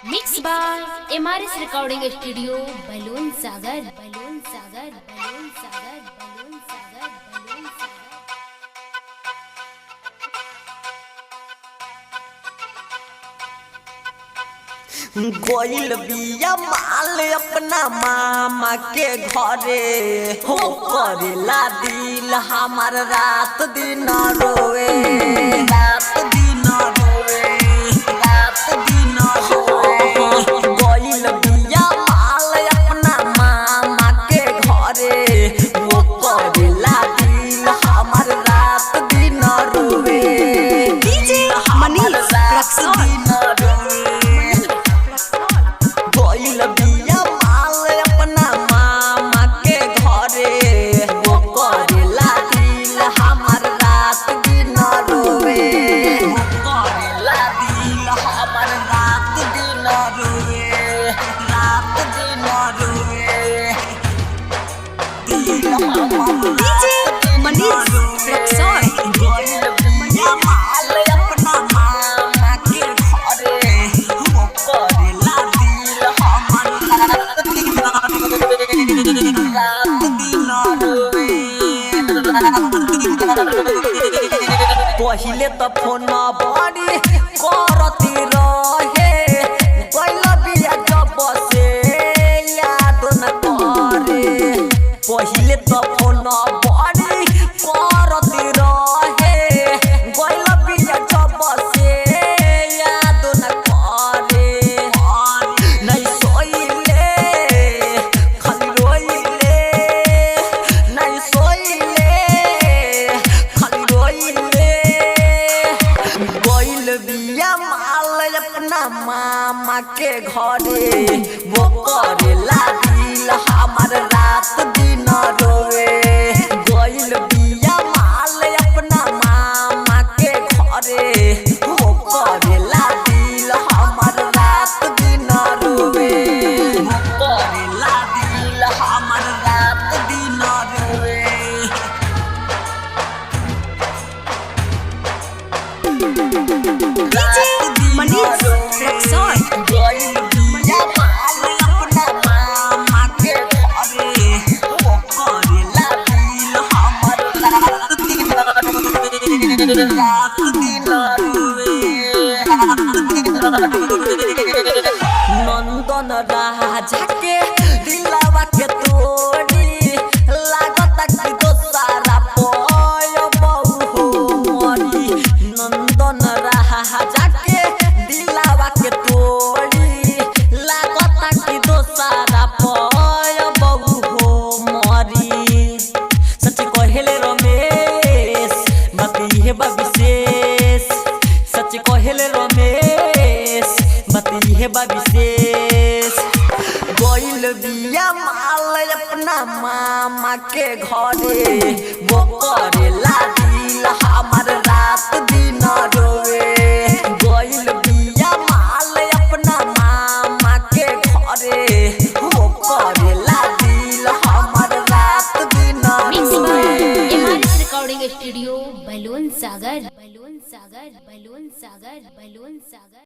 Mix by MRS recording studio बलून सागर बलून सागर बलून सागर बलून सागर बलून सागर। गोइल बिया माल अपना मामा के घरे हो करेला दिल हमार रात दिन रोए रात दिन रोए रात दिन रोए। गोइल बिया माल अपना मामा के घरे हो करेला दिल हमार रात दिन रोए। डीजे मनीष रक्सौल बिया माल अपना मामा के घरे वो करेला दिल हमार रात दिन रोए वो करेला दिल हमार रात दिन रोए रात दिन रोए दिल हमार डीजे मनीष रक्सौल बिया माल अपना मामा के घरे वो करेला दिल हमार रात दिन रोए पहिले त फोन बड़ी करती रहे गइल बिया जब से याद न करे। पहिले त फोन बड़ी करती रहे गइल बिया जब से याद न करे। नहीं सोइले खाली रोइले नहीं सोइले खाली रोइले। गइल बिया माल अपना मामा के घरे वो करेला दिल हमार रात दिन रोए। गइल बिया माल अपना मामा के घरे वो करेला दिल हमार रात दिन रोए वो करेला दिल हमार रात दिन रोए। डीजे मनीष रक्सौल गइल बिया माल अपना मामा के घरे वो करेला दिल हमार रात दिन रोए रात दिन रोए। नंदन राजा के दिलवा के तोड़ी लागत कि दोसारा पय बहु मरी। नंदन राजा के दिलवा के तोड़ी लागत कि दोसारा पय बहु मरी। सच कहेले रमेश बाती है विशेष सच कहेले रमेश बाती है विशेष। गइल बिया माल अपना मामा के घरे वो करेला दिल हमार रात दिन रोए। गइल बिया माल अपना मामा के घरे वो करेला दिल हमार रात दिन मिक्स बाय रोए। MRS रिकॉर्डिंग स्टूडियो बलून सागर बलून सागर बलून सागर बलून सागर।